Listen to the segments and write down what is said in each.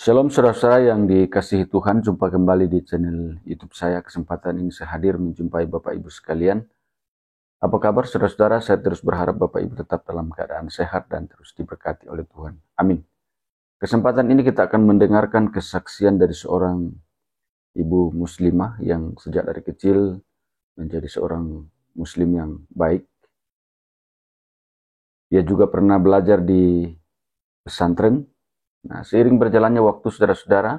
Shalom saudara-saudara yang dikasihi Tuhan, jumpa kembali di channel YouTube saya. Kesempatan ini saya hadir menjumpai Bapak Ibu sekalian. Apa kabar saudara-saudara? Saya terus berharap Bapak Ibu tetap dalam keadaan sehat dan terus diberkati oleh Tuhan. Amin. Kesempatan ini kita akan mendengarkan kesaksian dari seorang ibu muslimah yang sejak dari kecil menjadi seorang muslim yang baik. Ia juga pernah belajar di pesantren. Nah, seiring berjalannya waktu saudara-saudara,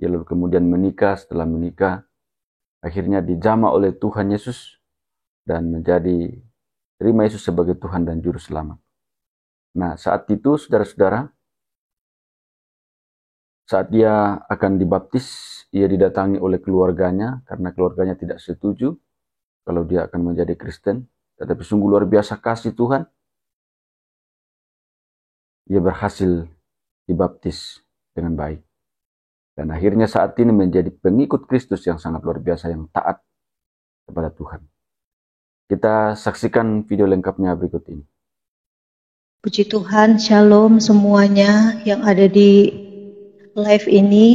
ia lalu kemudian menikah. Setelah menikah, akhirnya dijamah oleh Tuhan Yesus dan terima Yesus sebagai Tuhan dan Juru Selamat. Nah, saat itu saudara-saudara, saat dia akan dibaptis, ia didatangi oleh keluarganya karena keluarganya tidak setuju kalau dia akan menjadi Kristen. Tetapi sungguh luar biasa kasih Tuhan. Ia berhasil dibaptis dengan baik. Dan akhirnya saat ini menjadi pengikut Kristus yang sangat luar biasa, yang taat kepada Tuhan. Kita saksikan video lengkapnya berikut ini. Puji Tuhan, shalom semuanya yang ada di live ini.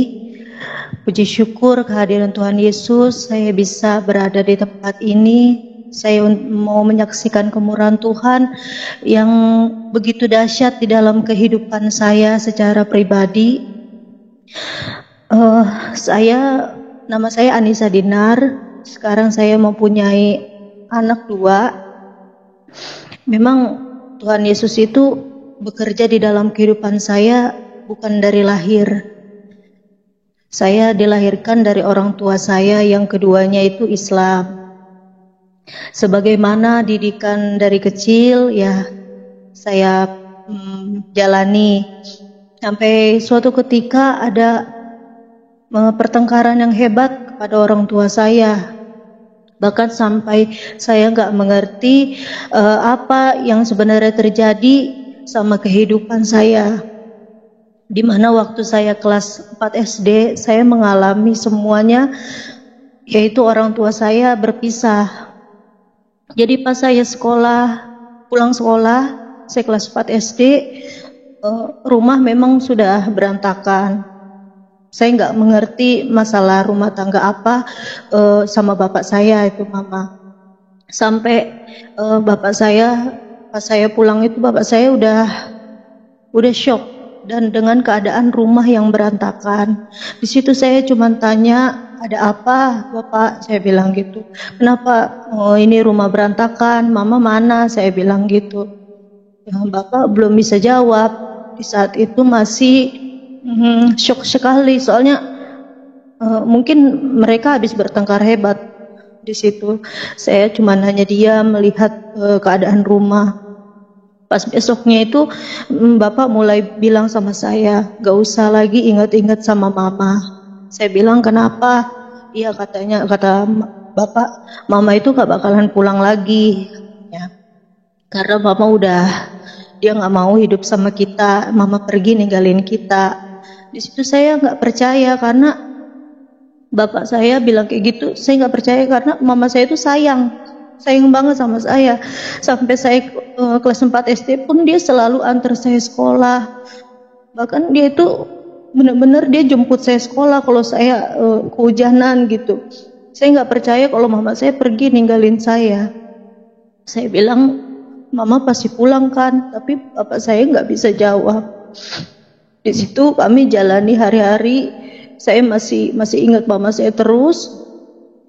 Puji syukur kehadiran Tuhan Yesus, saya bisa berada di tempat ini. Saya mau menyaksikan kemurahan Tuhan yang begitu dahsyat di dalam kehidupan saya secara pribadi. Nama saya Anissa Dinar. Sekarang saya mempunyai anak 2. Memang Tuhan Yesus itu bekerja di dalam kehidupan saya bukan dari lahir. Saya dilahirkan dari orang tua saya yang keduanya itu Islam. Sebagaimana didikan dari kecil ya saya jalani sampai suatu ketika ada pertengkaran yang hebat kepada orang tua saya. Bahkan sampai saya nggak mengerti apa yang sebenarnya terjadi sama kehidupan saya. Di mana waktu saya kelas 4 SD saya mengalami semuanya, yaitu orang tua saya berpisah. Jadi pas saya pulang sekolah, saya kelas 4 SD, rumah memang sudah berantakan. Saya nggak mengerti masalah rumah tangga apa sama bapak saya itu mama. Sampai bapak saya pas saya pulang itu bapak saya udah shock dan dengan keadaan rumah yang berantakan. Di situ saya cuma tanya, ada apa bapak? Saya bilang gitu. Kenapa ini rumah berantakan? Mama mana? Saya bilang gitu. Ya, bapak belum bisa jawab. Di saat itu masih shock sekali, soalnya mungkin mereka habis bertengkar hebat. Di situ saya cuma hanya diam melihat keadaan rumah. Pas besoknya itu bapak mulai bilang sama saya, gak usah lagi ingat-ingat sama mama. Saya bilang kenapa? Iya kata bapak, mama itu gak bakalan pulang lagi ya. Karena mama dia gak mau hidup sama kita, mama pergi ninggalin kita. Di situ saya nggak percaya karena bapak saya bilang kayak gitu. Saya nggak percaya karena mama saya itu sayang banget sama saya. Sampai saya kelas 4 SD pun dia selalu antar saya sekolah. Bahkan dia itu benar-benar dia jemput saya sekolah kalau saya kehujanan gitu. Saya nggak percaya kalau mama saya pergi ninggalin saya. Saya bilang mama pasti pulang kan, tapi bapak saya nggak bisa jawab. Di situ kami jalani hari-hari. Saya masih ingat mama saya terus.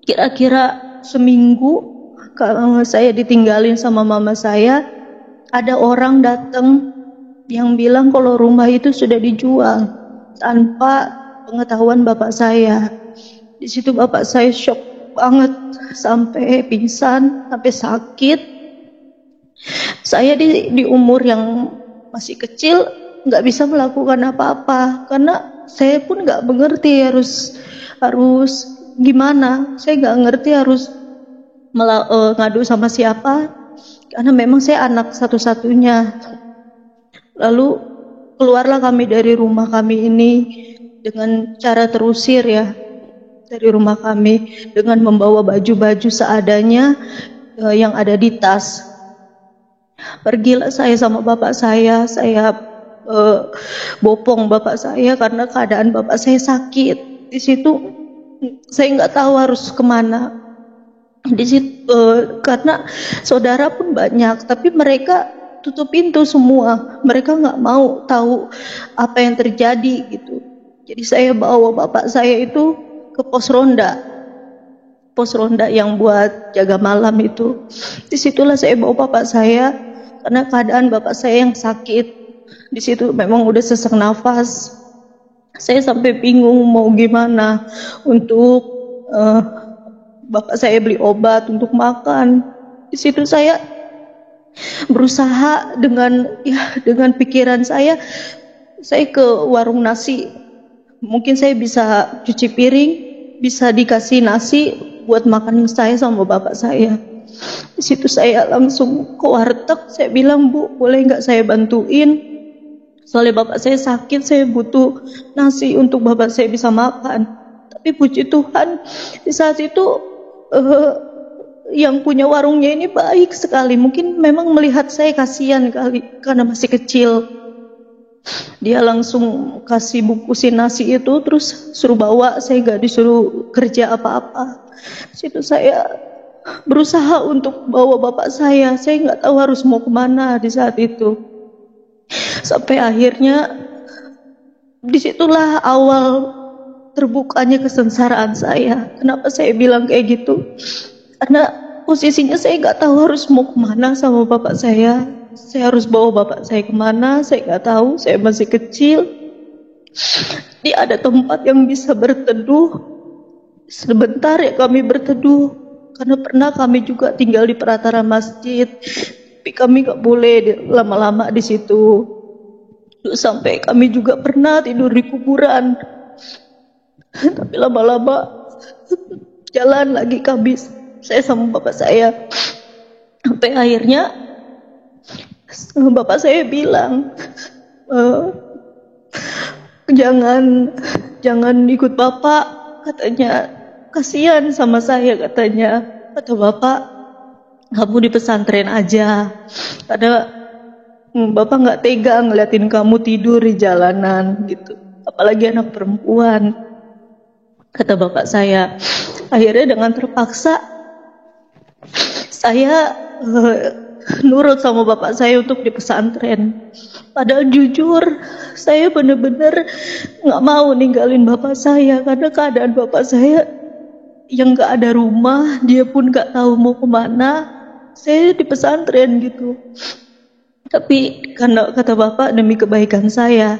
Kira-kira seminggu kalau saya ditinggalin sama mama saya, ada orang datang yang bilang kalau rumah itu sudah dijual tanpa pengetahuan bapak saya. Di situ bapak saya shock banget sampai pingsan, sampai sakit. Saya di umur yang masih kecil nggak bisa melakukan apa-apa karena saya pun nggak mengerti harus gimana. Saya nggak ngerti harus ngadu sama siapa karena memang saya anak satu-satunya. Lalu keluarlah kami dari rumah kami ini dengan cara terusir ya dari rumah kami dengan membawa baju-baju seadanya yang ada di tas. Pergilah saya sama bapak saya bopong bapak saya karena keadaan bapak saya sakit. Di situ saya nggak tahu harus kemana. Di situ karena saudara pun banyak, tapi mereka tutup pintu semua. Mereka nggak mau tahu apa yang terjadi gitu. Jadi saya bawa bapak saya itu ke pos ronda yang buat jaga malam itu. Disitulah saya bawa bapak saya karena keadaan bapak saya yang sakit. Di situ memang udah sesak nafas. Saya sampai bingung mau gimana untuk bapak saya beli obat untuk makan. Di situ saya berusaha dengan pikiran saya ke warung nasi. Mungkin saya bisa cuci piring, bisa dikasih nasi buat makan saya sama bapak saya. Di situ saya langsung ke warteg. Saya bilang, Bu, boleh nggak saya bantuin? Soalnya bapak saya sakit, saya butuh nasi untuk bapak saya bisa makan. Tapi puji Tuhan, di saat itu yang punya warungnya ini baik sekali. Mungkin memang melihat saya kasihan kali karena masih kecil. Dia langsung kasih bungkusin nasi itu, terus suruh bawa. Saya gak disuruh kerja apa-apa. Situ saya berusaha untuk bawa bapak saya. Saya nggak tahu harus mau kemana di saat itu. Sampai akhirnya disitulah awal terbukanya kesengsaraan saya. Kenapa saya bilang kayak gitu? Karena posisinya saya nggak tahu harus mau kemana sama bapak saya. Saya harus bawa bapak saya kemana? Saya nggak tahu. Saya masih kecil. Dia ada tempat yang bisa berteduh. Sebentar ya kami berteduh. Karena pernah kami juga tinggal di pelataran masjid. Tapi kami nggak boleh lama-lama di situ. Sampai kami juga pernah tidur di kuburan. Tapi lama-lama jalan lagi kami, saya sama bapak saya. Sampai akhirnya bapak saya bilang, jangan ikut bapak, katanya. Kasihan sama saya, katanya. Kata bapak, kamu di pesantren aja, karena bapak nggak tega ngeliatin kamu tidur di jalanan gitu, apalagi anak perempuan, kata bapak saya. Akhirnya dengan terpaksa saya nurut sama bapak saya untuk di pesantren. Padahal jujur saya benar-benar nggak mau ninggalin bapak saya karena keadaan bapak saya yang nggak ada rumah, dia pun nggak tahu mau kemana. Saya di pesantren gitu. Tapi karena kata bapak demi kebaikan saya,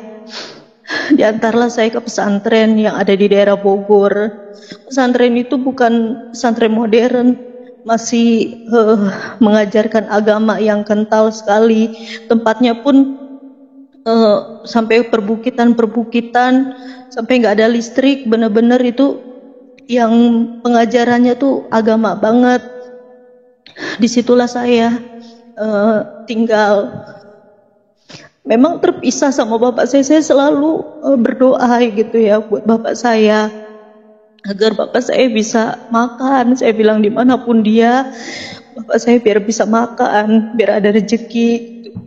diantarlah saya ke pesantren yang ada di daerah Bogor. Pesantren itu bukan pesantren modern, masih mengajarkan agama yang kental sekali. Tempatnya pun sampai perbukitan, sampai nggak ada listrik. Benar-benar itu yang pengajarannya tuh agama banget. Disitulah saya tinggal. Memang terpisah sama bapak saya selalu berdoa gitu ya buat bapak saya, agar bapak saya bisa makan. Saya bilang dimanapun dia, bapak saya biar bisa makan, biar ada rezeki gitu.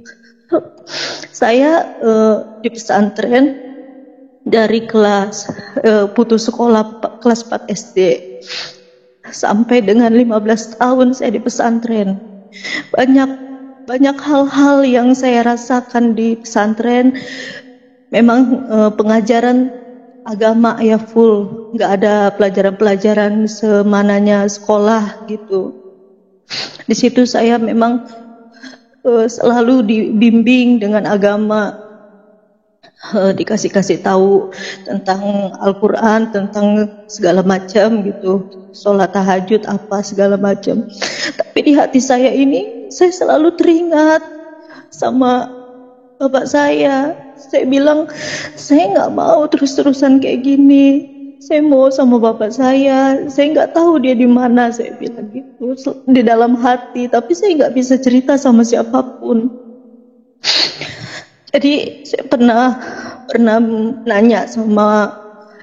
Saya di pesantren dari kelas putus sekolah kelas 4 SD sampai dengan 15 tahun saya di pesantren. Banyak hal-hal yang saya rasakan di pesantren. Memang pengajaran agama ya full, nggak ada pelajaran-pelajaran semananya sekolah gitu. Di situ saya memang selalu dibimbing dengan agama, dikasih tahu tentang Al-Quran, tentang segala macam gitu, sholat tahajud apa segala macam. Tapi di hati saya ini, saya selalu teringat sama bapak saya. Saya bilang, saya nggak mau terus-terusan kayak gini. Saya mau sama bapak saya nggak tahu dia di mana. Saya bilang gitu di dalam hati, tapi saya nggak bisa cerita sama siapapun. Jadi saya pernah nanya sama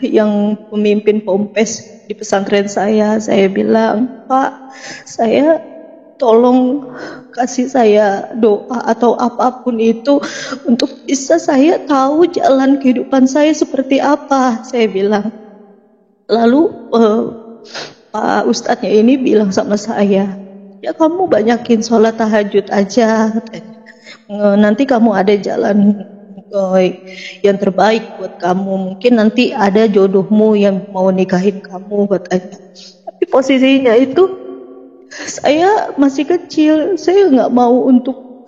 yang pemimpin Pompes di pesantren saya. Saya bilang, Pak, saya tolong kasih saya doa atau apapun itu untuk bisa saya tahu jalan kehidupan saya seperti apa, saya bilang. Lalu Pak Ustadznya ini bilang sama saya, ya kamu banyakin sholat tahajud aja, katanya. Nanti kamu ada jalan yang terbaik buat kamu, mungkin nanti ada jodohmu yang mau nikahin kamu, katanya. Tapi posisinya itu saya masih kecil, saya nggak mau untuk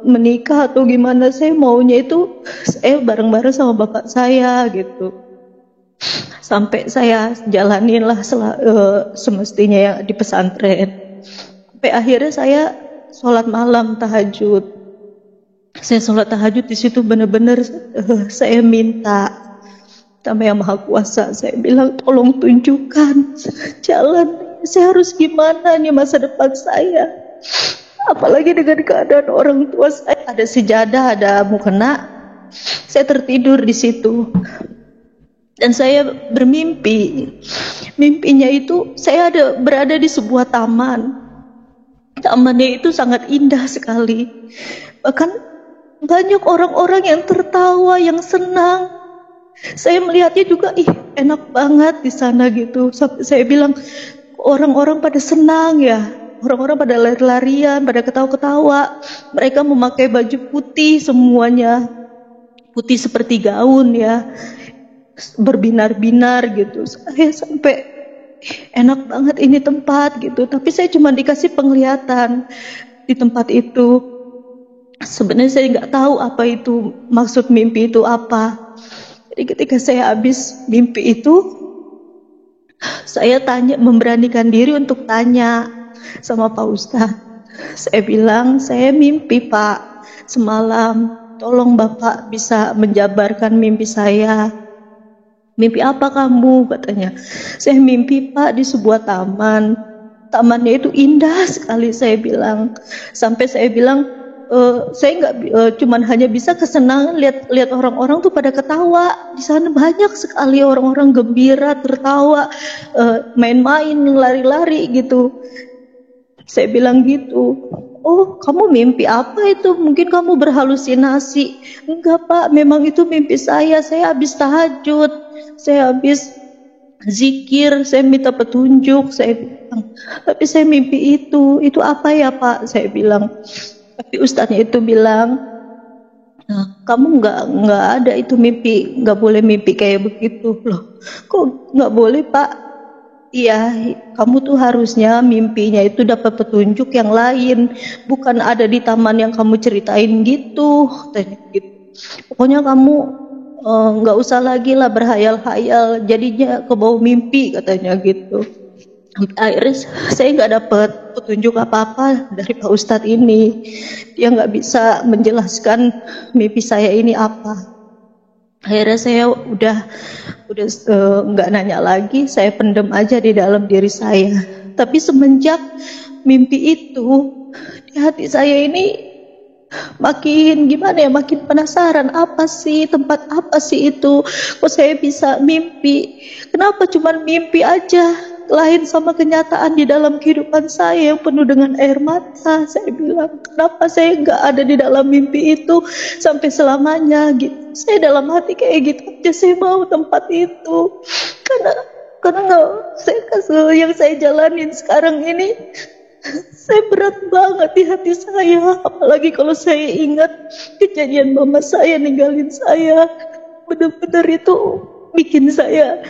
menikah atau gimana. Saya maunya itu saya bareng-bareng sama bapak saya gitu. Sampai saya jalanin lah semestinya yang di pesantren. Sampai akhirnya saya sholat malam tahajud. Saya sholat tahajud di situ benar-benar saya minta sama Yang Maha Kuasa. Saya bilang tolong tunjukkan jalan. Saya harus gimana nih masa depan saya? Apalagi dengan keadaan orang tua saya. Ada sejadah, ada mukena. Saya tertidur di situ. Dan saya bermimpi. Mimpinya itu saya berada di sebuah taman. Tamannya itu sangat indah sekali. Bahkan banyak orang-orang yang tertawa, yang senang. Saya melihatnya juga, enak banget di sana gitu. Sampai saya bilang, orang-orang pada senang ya, orang-orang pada lari-larian, pada ketawa-ketawa. Mereka memakai baju putih semuanya, putih seperti gaun ya, berbinar-binar gitu. Saya sampai enak banget ini tempat gitu. Tapi saya cuma dikasih penglihatan di tempat itu. Sebenarnya saya nggak tahu apa itu maksud mimpi itu apa. Jadi ketika saya habis mimpi itu, saya memberanikan diri untuk tanya sama Pak Ustadz. Saya bilang, saya mimpi Pak semalam, tolong Bapak bisa menjabarkan mimpi saya. Mimpi apa kamu? Katanya. Saya mimpi Pak di sebuah taman. Tamannya itu indah sekali, saya bilang. Sampai saya bilang, saya nggak cuman hanya bisa kesenangan lihat orang-orang tuh pada ketawa. Di sana banyak sekali orang-orang gembira, tertawa, main-main, lari-lari gitu. Saya bilang gitu. Oh, kamu mimpi apa itu? Mungkin kamu berhalusinasi. Enggak Pak, memang itu mimpi saya. Saya habis tahajud, saya habis zikir, saya minta petunjuk. Saya bilang, tapi saya mimpi itu apa ya Pak? Saya bilang. Tapi ustadznya itu bilang, nah, kamu nggak ada itu mimpi, nggak boleh mimpi kayak begitu. Loh, kok nggak boleh Pak? Iya, kamu tuh harusnya mimpinya itu dapat petunjuk yang lain, bukan ada di taman yang kamu ceritain gitu. Tanya gitu. Pokoknya kamu nggak usah lagi lah berhayal-hayal, jadinya kebawa mimpi, katanya gitu. Akhirnya saya nggak dapat petunjuk apa-apa dari Pak Ustadz ini. Dia nggak bisa menjelaskan mimpi saya ini apa. Akhirnya saya udah nggak nanya lagi. Saya pendem aja di dalam diri saya. Tapi semenjak mimpi itu, di hati saya ini makin gimana ya, makin penasaran, apa sih, tempat apa sih itu, kok saya bisa mimpi, kenapa cuma mimpi aja, lain sama kenyataan di dalam kehidupan saya yang penuh dengan air mata. Saya bilang, kenapa saya nggak ada di dalam mimpi itu sampai selamanya gitu. Saya dalam hati kayak gitu aja, saya mau tempat itu, karena nggak, yang saya jalanin sekarang ini, saya berat banget di hati saya. Apalagi kalau saya ingat kejadian mama saya ninggalin saya, benar-benar itu bikin saya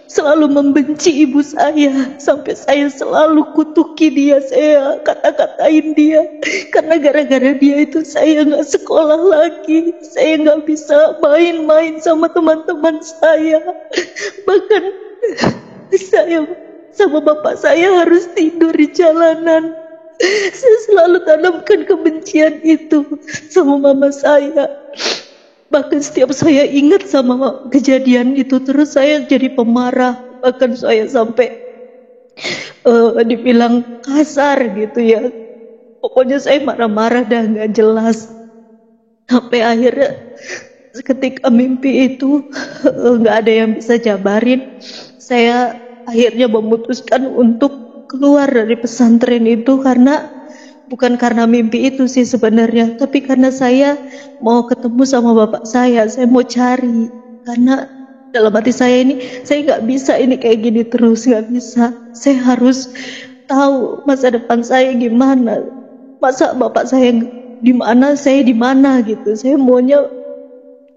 selalu membenci ibu saya. Sampai saya selalu kutuki dia, saya kata-katain dia, karena gara-gara dia itu saya nggak sekolah lagi, saya nggak bisa main-main sama teman-teman saya. Bahkan saya sama bapak saya harus tidur di jalanan. Saya selalu tanamkan kebencian itu sama mama saya. Bahkan setiap saya ingat sama kejadian itu, terus saya jadi pemarah. Bahkan saya sampai dibilang kasar gitu ya. Pokoknya saya marah-marah dah gak jelas. Sampai akhirnya ketika mimpi itu gak ada yang bisa jabarin, saya akhirnya memutuskan untuk keluar dari pesantren itu bukan karena mimpi itu sih sebenarnya, tapi karena saya mau ketemu sama bapak saya mau cari. Karena dalam hati saya ini, saya nggak bisa ini kayak gini terus, nggak bisa. Saya harus tahu masa depan saya gimana. Masa bapak saya di mana, saya di mana gitu. Saya maunya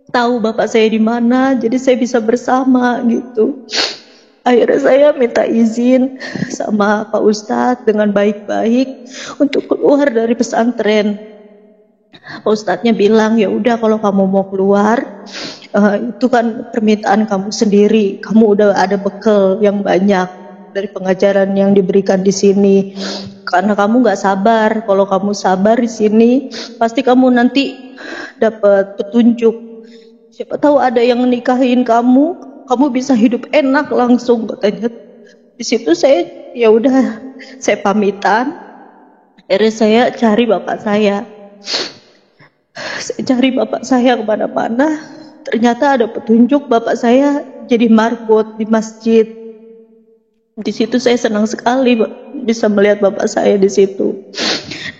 tahu bapak saya di mana, jadi saya bisa bersama gitu. Akhirnya saya minta izin sama Pak Ustadz dengan baik-baik untuk keluar dari pesantren. Pak Ustadznya bilang, ya udah kalau kamu mau keluar, itu kan permintaan kamu sendiri. Kamu udah ada bekal yang banyak dari pengajaran yang diberikan di sini. Karena kamu nggak sabar. Kalau kamu sabar di sini, pasti kamu nanti dapat petunjuk. Siapa tahu ada yang nikahin kamu bisa hidup enak langsung katanya. Di situ saya ya udah, saya pamitan. Akhirnya saya cari bapak saya. Saya cari bapak saya kemana-mana. Ternyata ada petunjuk bapak saya jadi marbot di masjid. Di situ saya senang sekali bisa melihat bapak saya di situ.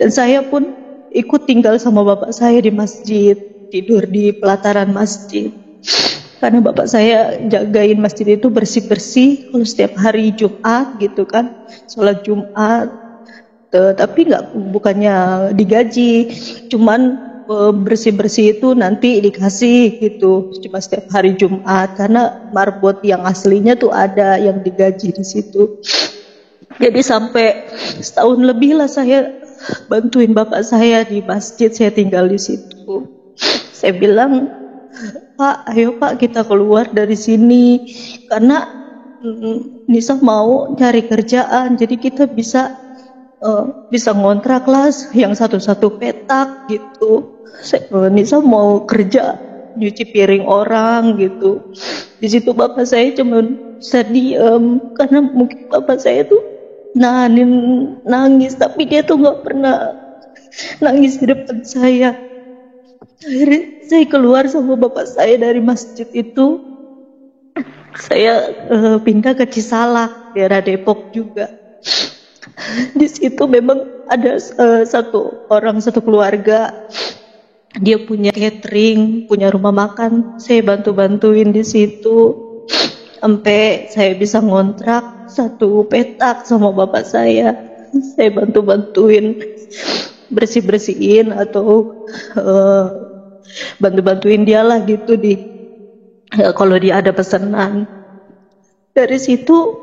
Dan saya pun ikut tinggal sama bapak saya di masjid, tidur di pelataran masjid. Karena bapak saya jagain masjid itu bersih-bersih kalau setiap hari Jumat gitu kan, sholat Jumat. Tapi bukannya digaji, cuman bersih-bersih itu nanti dikasih gitu, cuma setiap hari Jumat. Karena marbot yang aslinya tuh ada yang digaji di situ. Jadi sampai setahun lebih lah saya bantuin bapak saya di masjid, saya tinggal di situ. Saya bilang, Pak, ayo Pak kita keluar dari sini karena Nisa mau cari kerjaan, jadi kita bisa ngontrak lah yang satu-satu petak gitu. Nisa mau kerja nyuci piring orang gitu. Di situ bapak saya cuma bisa diem karena mungkin bapak saya tuh nangis, tapi dia tuh nggak pernah nangis di depan saya. Akhirnya saya keluar sama bapak saya dari masjid itu. Saya pindah ke Cisalak, daerah Depok juga. Di situ memang ada satu keluarga. Dia punya catering, punya rumah makan. Saya bantu-bantuin di situ sampai saya bisa ngontrak satu petak sama bapak saya. Saya bantu-bantuin bersih-bersihin atau bantu-bantuin dia lah gitu kalau dia ada pesanan. Dari situ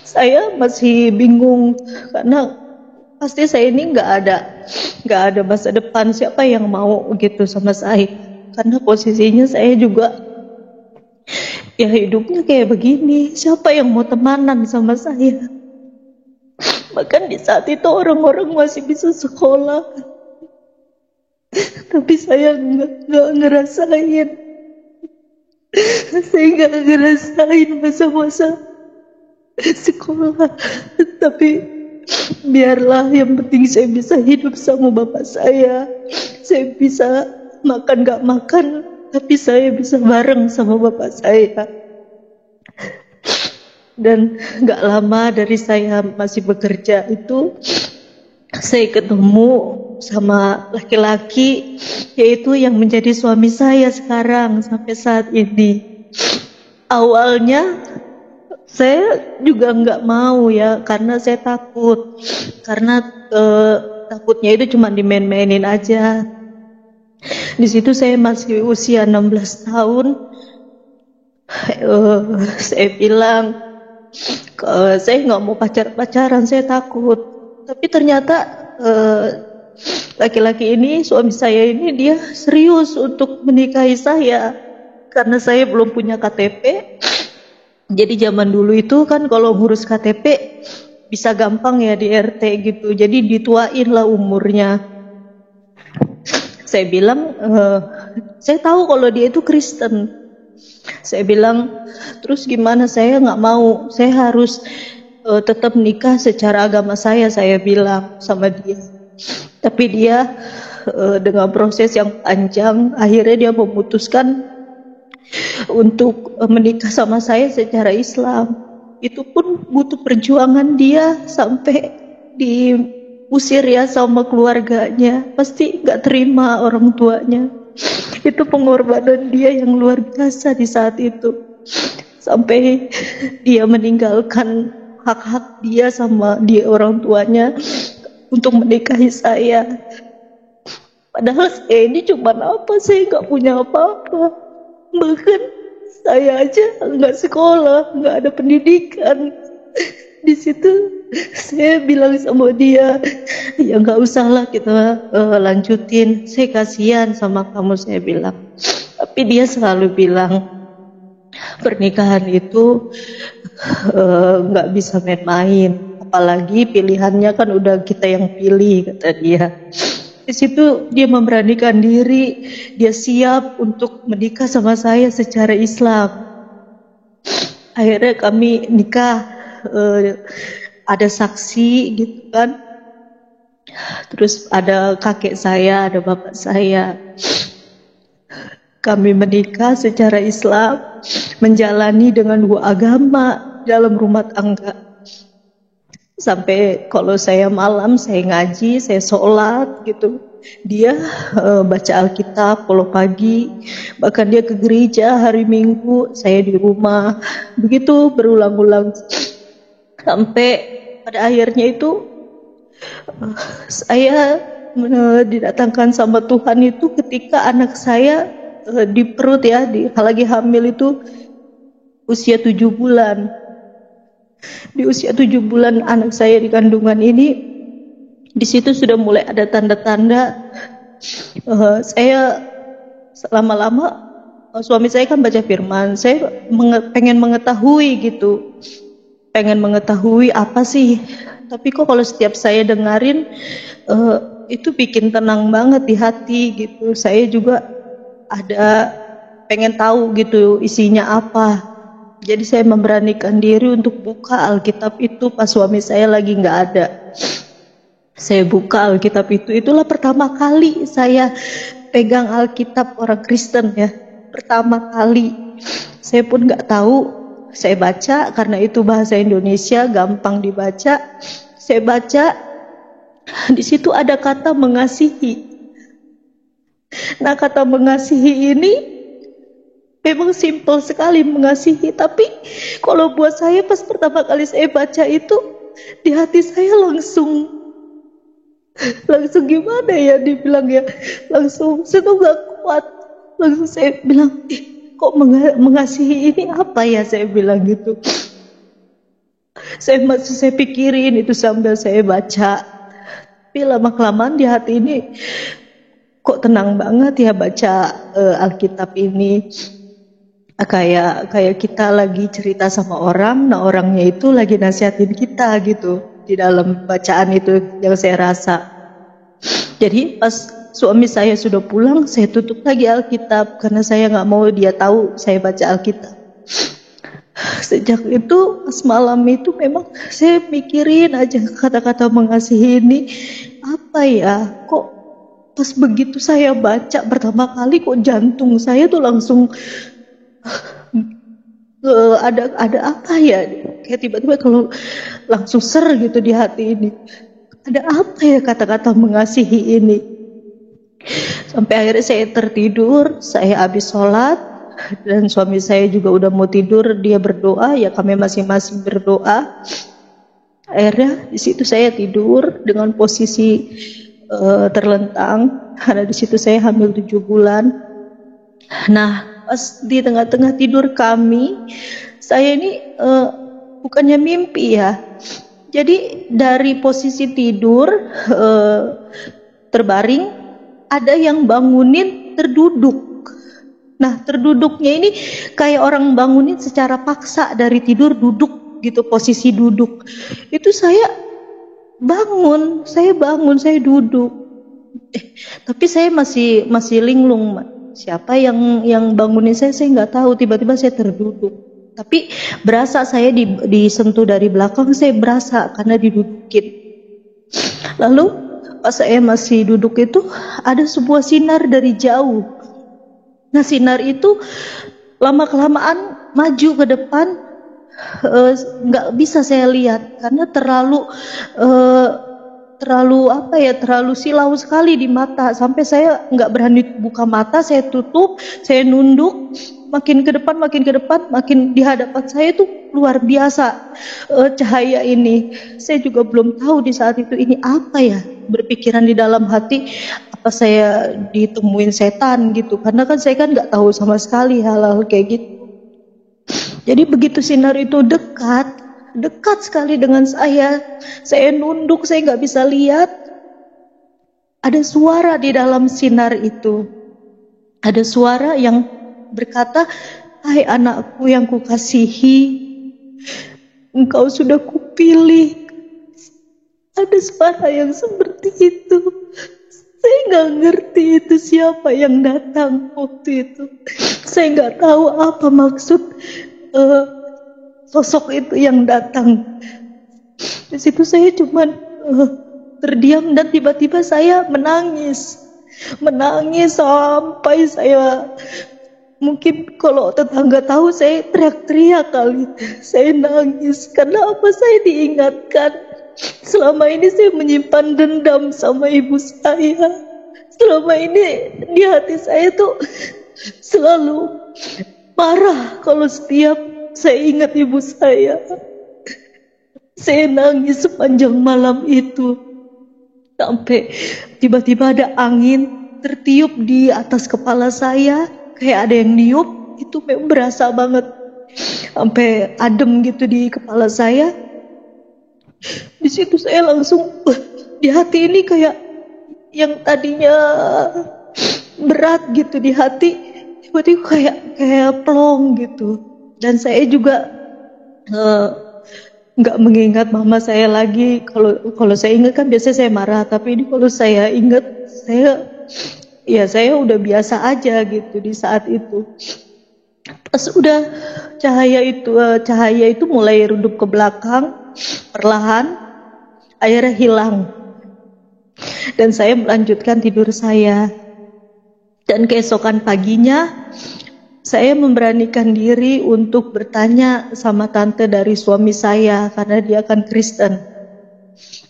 saya masih bingung karena pasti saya ini nggak ada masa depan. Siapa yang mau gitu sama saya? Karena posisinya saya juga ya hidupnya kayak begini. Siapa yang mau temanan sama saya? Bahkan di saat itu orang-orang masih bisa sekolah, tapi saya nggak ngerasain. Saya nggak ngerasain masa-masa sekolah. Tapi biarlah, yang penting saya bisa hidup sama bapak saya. Saya bisa makan nggak makan, tapi saya bisa bareng sama bapak saya. Dan gak lama dari saya masih bekerja itu, saya ketemu sama laki-laki, yaitu yang menjadi suami saya sekarang sampai saat ini. Awalnya saya juga gak mau ya, karena saya takut. Karena takutnya itu cuma dimain-mainin aja. Di situ saya masih usia 16 tahun. Saya bilang, saya nggak mau pacaran, saya takut. Tapi ternyata laki-laki ini, suami saya ini, dia serius untuk menikahi saya karena saya belum punya KTP. Jadi zaman dulu itu kan kalau ngurus KTP bisa gampang ya di RT gitu, jadi dituain lah umurnya. Saya bilang, saya tahu kalau dia itu Kristen. Saya bilang, terus gimana? Saya nggak mau, saya harus tetap nikah secara agama saya bilang sama dia. Tapi dia dengan proses yang panjang, akhirnya dia memutuskan untuk menikah sama saya secara Islam. Itu pun butuh perjuangan dia sampai diusir ya sama keluarganya. Pasti gak terima orang tuanya. Itu pengorbanan dia yang luar biasa di saat itu. Sampai dia meninggalkan hak-hak dia sama dia orang tuanya untuk menikahi saya. Padahal saya ini cuma apa, saya nggak punya apa-apa. Bahkan saya aja nggak sekolah, nggak ada pendidikan. Di situ saya bilang sama dia, ya nggak usah lah kita lanjutin. Saya kasihan sama kamu, saya bilang. Tapi dia selalu bilang pernikahan itu nggak bisa main-main. Apalagi pilihannya kan udah kita yang pilih, kata dia. Di situ dia memberanikan diri, dia siap untuk menikah sama saya secara Islam. Akhirnya kami nikah, ada saksi gitu kan. Terus ada kakek saya, ada bapak saya. Kami menikah secara Islam, menjalani dengan 2 agama dalam rumah tangga. Sampai kalau saya malam, saya ngaji, saya sholat gitu. Dia baca Alkitab kalau pagi, bahkan dia ke gereja hari Minggu, saya di rumah. Begitu berulang-ulang. Sampai pada akhirnya itu saya didatangkan sama Tuhan itu ketika anak saya di perut ya, lagi hamil itu usia 7 bulan. Di usia 7 bulan anak saya di kandungan ini, di situ sudah mulai ada tanda-tanda. Saya lama-lama, suami saya kan baca firman, saya pengen mengetahui gitu, pengen mengetahui apa sih. Tapi kok kalau setiap saya dengerin, itu bikin tenang banget di hati gitu. Saya juga ada pengen tahu gitu isinya apa. Jadi saya memberanikan diri untuk buka Alkitab itu pas suami saya lagi nggak ada. Saya buka Alkitab itu, itulah pertama kali saya pegang Alkitab orang Kristen ya. Pertama kali. Saya pun nggak tahu. Saya baca karena itu bahasa Indonesia, gampang dibaca. Saya baca, di situ ada kata mengasihi. Nah, kata mengasihi ini memang simpel sekali, mengasihi, tapi kalau buat saya pas pertama kali saya baca itu, di hati saya langsung gimana ya dibilang ya, langsung saya tuh gak kuat. Langsung saya bilang, kok mengasihi ini apa ya, saya bilang gitu. Saya pikirin itu sambil saya baca. Tapi lama-kelamaan di hati ini kok tenang banget ya baca Alkitab ini. Kayak kita lagi cerita sama orang, nah orangnya itu lagi nasihatin kita gitu di dalam bacaan itu yang saya rasa. Jadi pas suami saya sudah pulang, saya tutup lagi Alkitab karena saya nggak mau dia tahu saya baca Alkitab. Sejak itu pas malam itu memang saya mikirin aja kata-kata mengasihi ini apa ya, kok pas begitu saya baca pertama kali kok jantung saya tuh langsung ada apa ya, kayak tiba-tiba kalau langsung ser gitu di hati ini, ada apa ya kata-kata mengasihi ini. Sampai akhirnya saya tertidur, saya habis sholat dan suami saya juga udah mau tidur, dia berdoa, ya kami masing-masing berdoa. Akhirnya di situ saya tidur dengan posisi terlentang karena di situ saya hamil 7 bulan. Nah, pas di tengah-tengah tidur kami, saya ini bukannya mimpi ya. Jadi dari posisi tidur terbaring, ada yang bangunin terduduk. Nah, terduduknya ini kayak orang bangunin secara paksa dari tidur duduk gitu, posisi duduk. Itu saya bangun, saya duduk. Tapi saya masih linglung, siapa yang bangunin saya nggak tahu. Tiba-tiba saya terduduk, tapi berasa saya disentuh dari belakang, saya berasa karena didudukin. Lalu pas saya masih duduk itu ada sebuah sinar dari jauh. Nah, sinar itu lama kelamaan maju ke depan, nggak bisa saya lihat karena terlalu silau sekali di mata sampai saya nggak berani buka mata, saya tutup, saya nunduk, makin ke depan, makin di hadapan saya tuh luar biasa cahaya ini. Saya juga belum tahu di saat itu ini apa ya, berpikiran di dalam hati apa saya ditemuin setan gitu, karena kan saya kan nggak tahu sama sekali hal-hal kayak gitu. Jadi begitu sinar itu dekat sekali dengan saya nunduk, saya nggak bisa lihat. Ada suara di dalam sinar itu, ada suara yang berkata, "Hai anakku yang kukasihi, engkau sudah kupilih." Ada suara yang seperti itu. Saya nggak ngerti itu siapa yang datang waktu itu. Saya nggak tahu apa maksud sosok itu yang datang. Di situ saya cuma terdiam dan tiba-tiba saya menangis sampai saya, mungkin kalau tetangga tahu saya teriak-teriak kali. Saya nangis karena apa, saya diingatkan selama ini saya menyimpan dendam sama ibu saya. Selama ini di hati saya tuh selalu marah kalau setiap saya ingat ibu saya. Saya nangis sepanjang malam itu sampai tiba-tiba ada angin tertiup di atas kepala saya, kayak ada yang niup, itu berasa banget sampai adem gitu di kepala saya. Di situ saya langsung di hati ini kayak yang tadinya berat gitu di hati, tiba-tiba kayak plong gitu. Dan saya juga nggak mengingat mama saya lagi. Kalau saya ingat kan biasanya saya marah, tapi ini kalau saya ingat saya udah biasa aja gitu di saat itu. Pas udah cahaya itu mulai redup ke belakang, perlahan akhirnya hilang dan saya melanjutkan tidur saya. Dan keesokan paginya saya memberanikan diri untuk bertanya sama tante dari suami saya karena dia kan Kristen.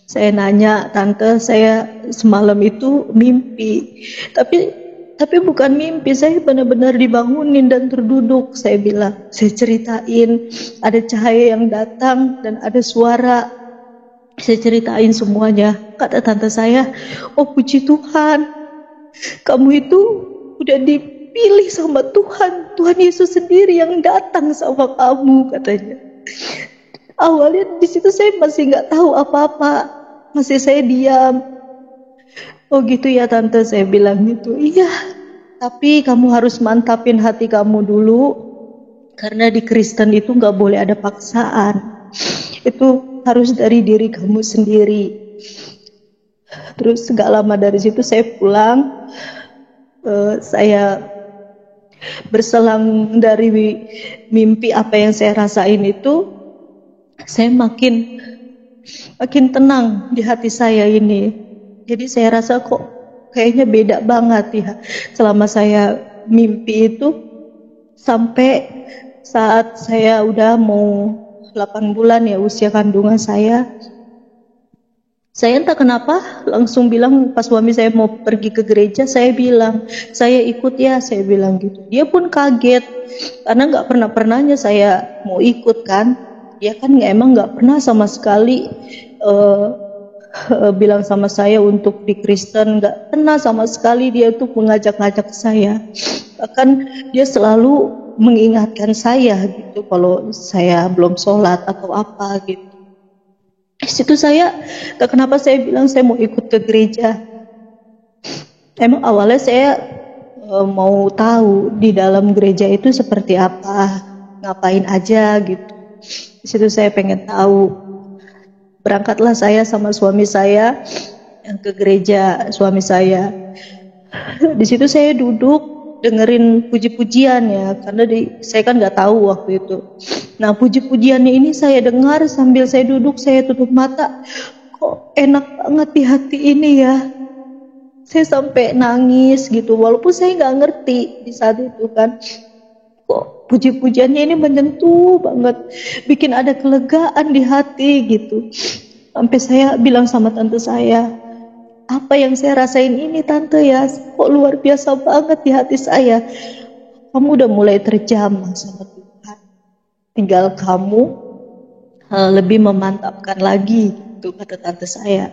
Saya nanya, "Tante, saya semalam itu mimpi." Tapi bukan mimpi, saya benar-benar dibangunin dan terduduk. Saya bilang, saya ceritain ada cahaya yang datang dan ada suara. Saya ceritain semuanya. Kata tante saya, "Oh puji Tuhan, kamu itu udah dipilih sama Tuhan. Tuhan Yesus sendiri yang datang sama kamu," katanya. Awalnya di situ saya masih nggak tahu apa-apa, masih saya diam. "Oh gitu ya tante," saya bilang gitu. "Iya, tapi kamu harus mantapin hati kamu dulu, karena di Kristen itu nggak boleh ada paksaan. Itu harus dari diri kamu sendiri." Terus gak lama dari situ saya pulang. Saya berselang dari mimpi apa yang saya rasain itu, saya makin tenang di hati saya ini. Jadi saya rasa kok kayaknya beda banget ya selama saya mimpi itu, sampai saat saya udah mau 8 bulan ya usia kandungan saya entah kenapa langsung bilang pas suami saya mau pergi ke gereja, saya bilang, "Saya ikut ya," saya bilang gitu. Dia pun kaget karena nggak pernahnya saya mau ikut kan. Dia kan emang nggak pernah sama sekali bilang sama saya untuk di Kristen, nggak pernah sama sekali dia tuh mengajak-ngajak saya. Bahkan dia selalu mengingatkan saya gitu kalau saya belum sholat atau apa gitu. Di situ saya, gak kenapa saya bilang saya mau ikut ke gereja. Emang awalnya saya mau tahu di dalam gereja itu seperti apa, ngapain aja gitu. Di situ saya pengen tahu. Berangkatlah saya sama suami saya yang ke gereja suami saya. Di situ saya duduk dengerin puji-pujian ya, karena saya kan nggak tahu waktu itu. Nah puji-pujiannya ini saya dengar sambil saya duduk, saya tutup mata. Kok enak banget di hati ini ya. Saya sampai nangis gitu, walaupun saya nggak ngerti di saat itu kan. kok puji-pujiannya ini menyentuh banget, bikin ada kelegaan di hati gitu. Sampai saya bilang sama tante saya, apa yang saya rasain ini tante ya, kok luar biasa banget di hati saya. Kamu udah mulai terjamah sama Tuhan, tinggal kamu lebih memantapkan lagi gitu, kata tante saya.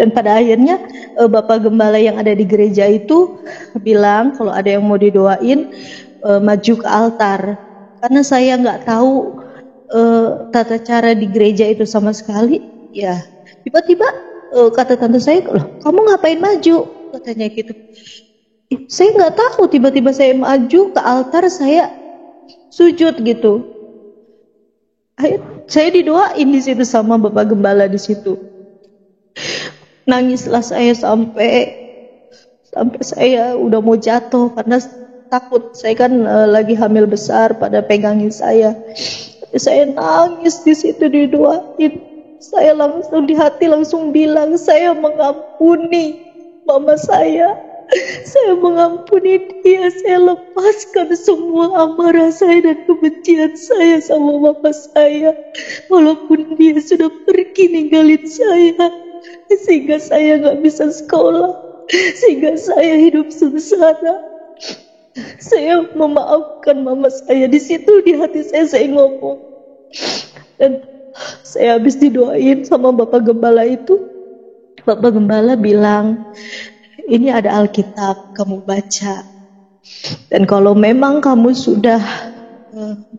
Dan pada akhirnya Bapak Gembala yang ada di gereja itu bilang kalau ada yang mau didoain maju ke altar. Karena saya nggak tahu tata cara di gereja itu sama sekali, ya tiba-tiba kata tante saya, loh kamu ngapain maju, katanya gitu. Saya nggak tahu, tiba-tiba saya maju ke altar, saya sujud gitu. Saya didoain di situ sama Bapak Gembala di situ. Nangislah saya sampai saya udah mau jatuh karena takut. Saya kan lagi hamil besar, pada pegangin saya. Saya nangis di situ didoain. Saya langsung di hati langsung bilang, saya mengampuni mama saya. Saya mengampuni dia. Saya lepaskan semua amarah saya dan kebencian saya sama bapak saya. Walaupun dia sudah pergi ninggalin saya, sehingga saya gak bisa sekolah, sehingga saya hidup sengsara. Saya memaafkan mama saya. Di situ di hati saya ngomong. Dan saya habis didoain sama Bapak Gembala itu, Bapak Gembala bilang, ini ada Alkitab, kamu baca. Dan kalau memang kamu sudah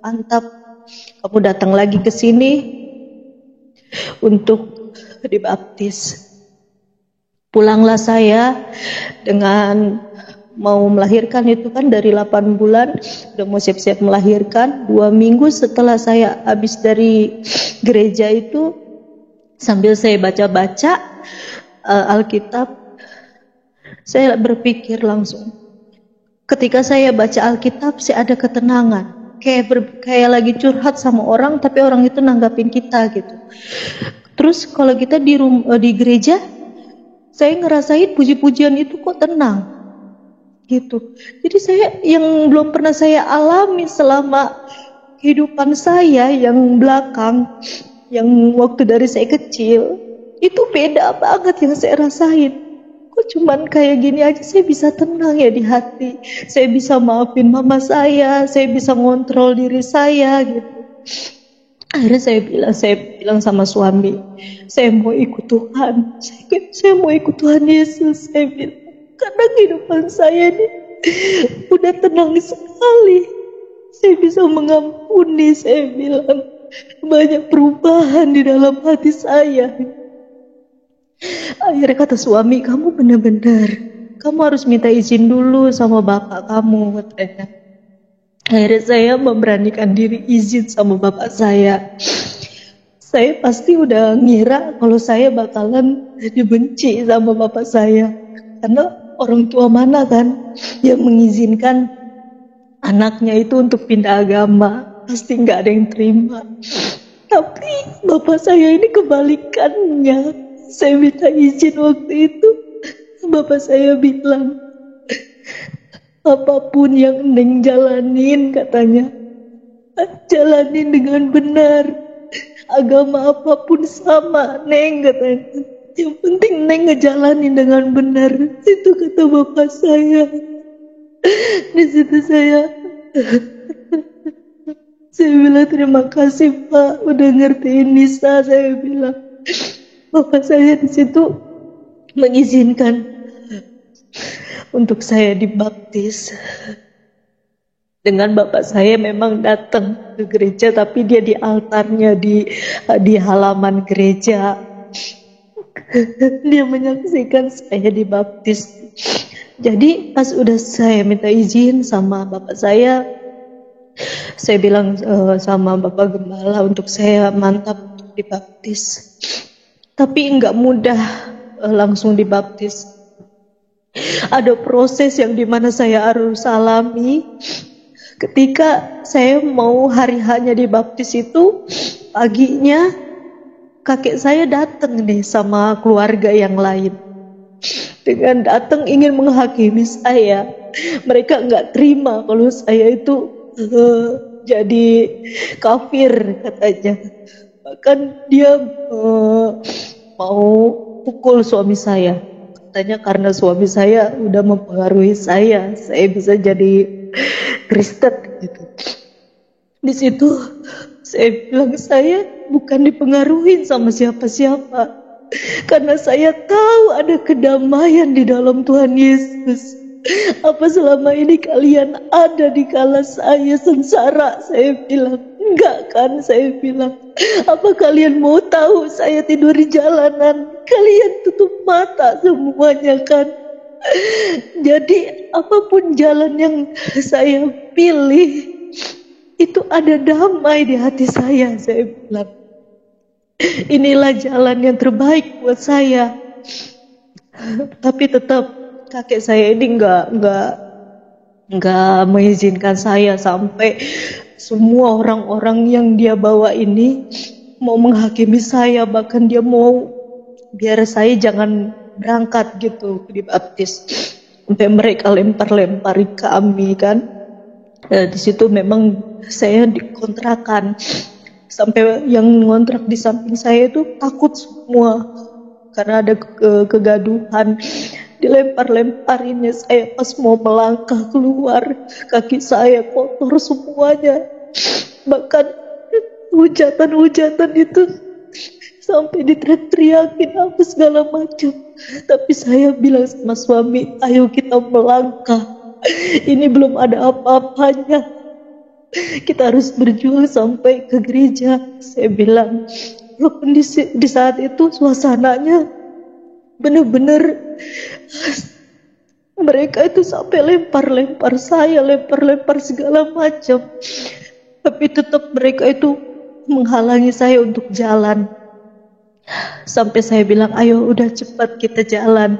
mantap, kamu datang lagi ke sini untuk dibaptis. Pulanglah saya dengan mau melahirkan, itu kan dari 8 bulan udah mau siap-siap melahirkan. 2 minggu setelah saya habis dari gereja itu, sambil saya baca-baca Alkitab, saya berpikir langsung. Ketika saya baca Alkitab, saya ada ketenangan, kayak lagi curhat sama orang, tapi orang itu nanggapin kita gitu. Terus kalau kita di gereja, saya ngerasain puji-pujian itu kok tenang gitu. Jadi saya yang belum pernah saya alami selama kehidupan saya yang belakang, yang waktu dari saya kecil, itu beda banget yang saya rasain. Kok cuman kayak gini aja saya bisa tenang ya di hati. Saya bisa maafin mama saya bisa ngontrol diri saya gitu. Akhirnya saya bilang sama suami, saya mau ikut Tuhan. Saya mau ikut Tuhan Yesus, saya bilang. Karena kehidupan saya ini udah tenang sekali. Saya bisa mengampuni, saya bilang. Banyak perubahan di dalam hati saya. Akhirnya kata suami, kamu benar-benar, kamu harus minta izin dulu sama bapak kamu, katanya. Akhirnya saya memberanikan diri izin sama bapak saya. Saya pasti udah ngira kalau saya bakalan dibenci sama bapak saya. Karena orang tua mana kan yang mengizinkan anaknya itu untuk pindah agama, pasti nggak ada yang terima. Tapi bapak saya ini kebalikannya. Saya minta izin waktu itu, bapak saya bilang, apapun yang Neng jalanin, katanya, jalanin dengan benar. Agama apapun sama Neng, katanya. Yang penting Neng ngejalanin dengan benar. Itu kata bapak saya. Di situ saya bilang terima kasih Pak udah ngertiin Nisa. Saya bilang bapak saya di situ mengizinkan untuk saya dibaptis. Dengan bapak saya memang datang ke gereja, tapi dia di altarnya di halaman gereja. Dia menyaksikan saya dibaptis. Jadi pas udah saya minta izin sama bapak saya bilang sama Bapak Gembala untuk saya mantap untuk dibaptis. Tapi enggak mudah langsung dibaptis. Ada proses yang dimana saya harus alami. Ketika saya mau hari hanya dibaptis itu, paginya kakek saya datang nih sama keluarga yang lain. Dengan datang ingin menghakimi saya. Mereka enggak terima kalau saya itu eh, jadi kafir katanya. Bahkan dia mau pukul suami saya. Katanya karena suami saya udah mempengaruhi saya bisa jadi Kristen gitu. Di situ saya bilang saya bukan dipengaruhi sama siapa-siapa, karena saya tahu ada kedamaian di dalam Tuhan Yesus. Apa selama ini kalian ada di kala saya sengsara? Saya bilang enggak kan, saya bilang. Apa kalian mau tahu saya tidur di jalanan? Kalian tutup mata semuanya kan. Jadi apapun jalan yang saya pilih, itu ada damai di hati saya bilang. Inilah jalan yang terbaik buat saya. Tapi tetap kakek saya ini nggak mengizinkan saya, sampai semua orang-orang yang dia bawa ini mau menghakimi saya, bahkan dia mau biar saya jangan berangkat gitu dibaptis. Sampai mereka lempar-lempari kami kan. Di situ memang saya dikontrakan, sampai yang ngontrak di samping saya itu takut semua karena ada kegaduhan. Dilempar-lemparinnya saya pas mau melangkah keluar, kaki saya kotor semuanya. Bahkan hujatan-hujatan itu sampai diteriak-teriakin apa segala macam. Tapi saya bilang sama suami, ayo kita melangkah, ini belum ada apa-apanya, kita harus berjuang sampai ke gereja. Saya bilang, walaupun di saat itu suasananya benar-benar mereka itu sampai lempar-lempar saya, lempar-lempar segala macam, tapi tetap mereka itu menghalangi saya untuk jalan. Sampai saya bilang, ayo udah cepat kita jalan.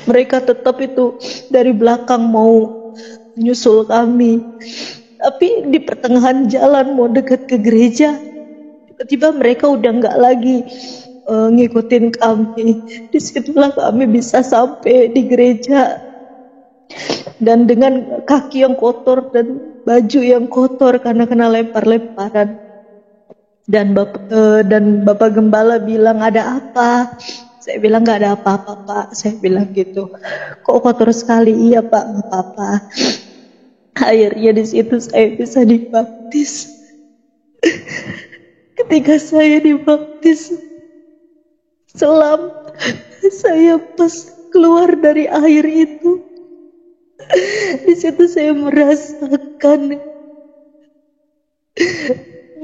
Mereka tetap itu dari belakang mau nyusul kami. Tapi di pertengahan jalan mau dekat ke gereja, tiba-tiba mereka udah nggak lagi ngikutin kami. Disitulah kami bisa sampai di gereja, dan dengan kaki yang kotor dan baju yang kotor karena kena lempar-lemparan. Dan Bapak Gembala bilang, ada apa? Saya bilang, nggak ada apa-apa Pak. Saya bilang gitu. Kok kotor sekali? Iya Pak, nggak apa-apa. Akhirnya di situ saya bisa dibaptis. Ketika saya dibaptis, selam saya pas keluar dari air itu, di situ saya merasakan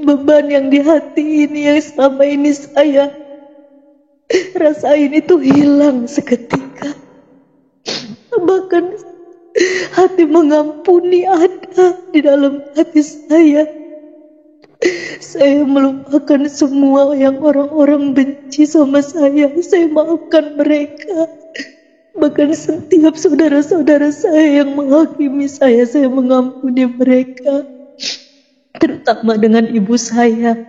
beban yang di hati ini yang selama ini saya rasain itu hilang seketika. Bahkan hati mengampuni ada di dalam hati saya. Saya melupakan semua yang orang-orang benci sama saya. Saya maafkan mereka. Bahkan setiap saudara-saudara saya yang menghakimi saya mengampuni mereka. Terutama dengan ibu saya.